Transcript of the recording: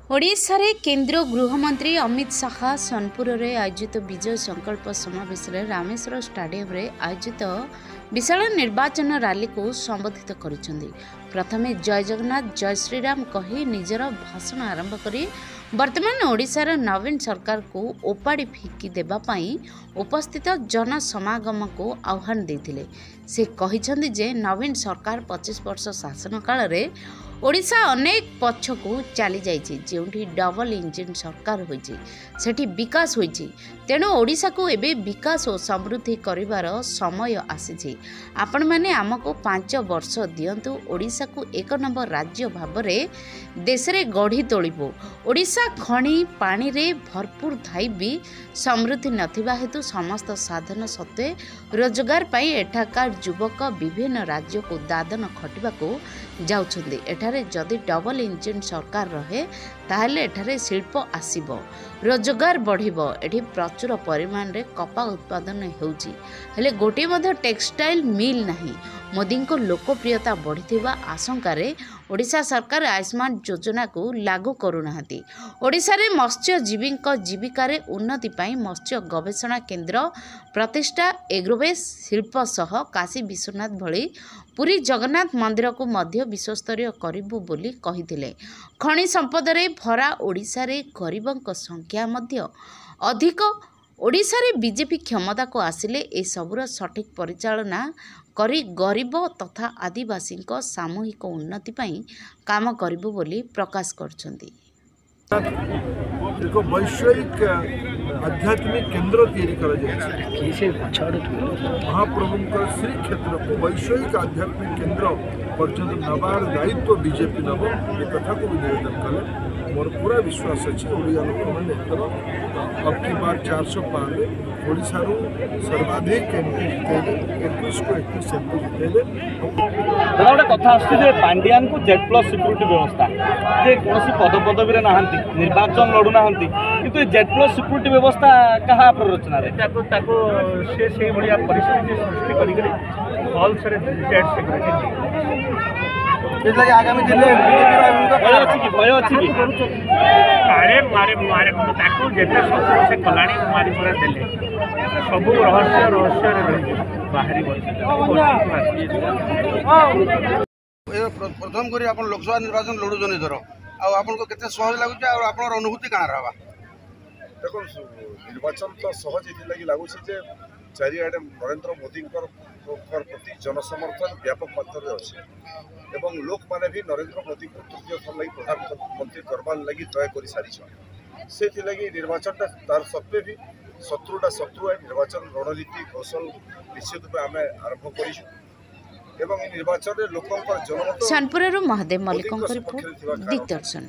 ओडिशा रे केंद्र गृहमंत्री अमित शाह सोनपुर रे आयोजित विजय संकल्प समावेश रे रामेश्वर स्टाडियम रे आयोजित विशाल निर्वाचन रैली को संबोधित करिसेंती। प्रथमे जय जगन्नाथ जय श्रीराम कही निजर भाषण आरंभ करी वर्तमान ओडिशार नवीन सरकार को ओपाड़ी फिकी देबा पई उपस्थित जनसमागम को आह्वान देथिले। से कहिसेंती जे नवीन सरकार 25 वर्ष शासन काल रे ओडिशा अनेक पक्ष को चली जाइछि, जेउठी डबल इंजिन सरकार होइछि, सेठी विकास होइछि। तेणु ओडिशा को एबे विकास और समृद्धि करिवार समय आसीछि। आपण माने हमको 5 वर्ष दियंतु, ओडिशा को 1 नंबर राज्य भाबरे देश रे गढ़ी तोलिबो। ओडिशा खणी पानी रे भरपूर थाई भी समृद्धि नथिबा हेतु समस्त साधन सत्वे रोजगार पाई एठाकार युवक विभिन्न राज्य को दादन खटिबा को जाउछन्ते। एठारे जदि डबल इंजिन सरकार रहे ताहले एठारे शिल्प आसीबो, रोजगार बढ़िबो। एठी प्रचुर परिमाण रे कपा उत्पादन हेउची, हेले गोटे मध्य टेक्सटाइल मिल नाही। मोदी को लोकप्रियता बढ़िथिबा आशंका रे ओडिशा सरकार आयुष्मान योजना को लागू करूनाहांती। ओडिशा रे मत्स्यजीवी जीविका रे उन्नति पाई मत्स्य गवेषणा केंद्र प्रतिष्ठा, एग्रोवेस शिल्प सह काशी विश्वनाथ भली पुरी जगन्नाथ मंदिर को मध्य विश्वस्तरीय करिबु बोली कहिथिले। खनि संपद रे भरा ओडिशा रे गरीबंक संख्या मध्य अधिक। ओडिशा रे बीजेपी क्षमता को आसिले ए सबुर सठिक परिचालना करी गरीब तथा आदिवासी सामूहिक उन्नति पाई काम करिबु बोली प्रकाश करछन्ती। एक वैश्विक आध्यात्मिक केंद्र महाप्रभु श्री क्षेत्र को वैश्विक आध्यात्मिक केंद्र पर्यटन नवार दायित्व बीजेपी नब एक कथा को भी निवेदन कले। मोर पूरा विश्वास अच्छी ओडिया लोक मैंने अब की बार 400 पार ओडिशा सर्वाधिक एमपी जितेले, 21 को 21 एमपी जितेले। गोटे कथा आसुचे पांड्यान को जेड प्लस सिक्यूरीटी व्यवस्था जे कौन पद पदवी ना निर्वाचन लड़ू ना कि जेड प्लस सिक्यूरीटी व्यवस्था क्या प्ररचना से परिस्थिति सृष्टि कर आगामी दिन भय अच्छी कि काले मारे मारे जेते शत्रु से कलाणी मारी पूरा देले सब रहस्य बाहरी प्रथम करी आप लोकसभा निर्वाचन लड़ुन एथर आपको केते सहज लगुच आपन अनुभूति काना रहबा? देखो निर्वाचन तो सहज ये लगुच चारिआडे नरेंद्र मोदी प्रति जनसमर्थन व्यापक मात्रा में अच्छे एवं लोक माने भी नरेंद्र मोदी को तृतीय थर लगी प्रधानमंत्री करवार लगी तय कर सारी से निर्वाचन तार सत्वे भी शत्रुटा शत्रु है। निर्वाचन रणनीति कौशल निश्चित रूप आम आरंभ कर निर्वाचन लोक जनमत। सोनपुर महादेव मल्लिक रिपोर्ट दिग्दर्शन।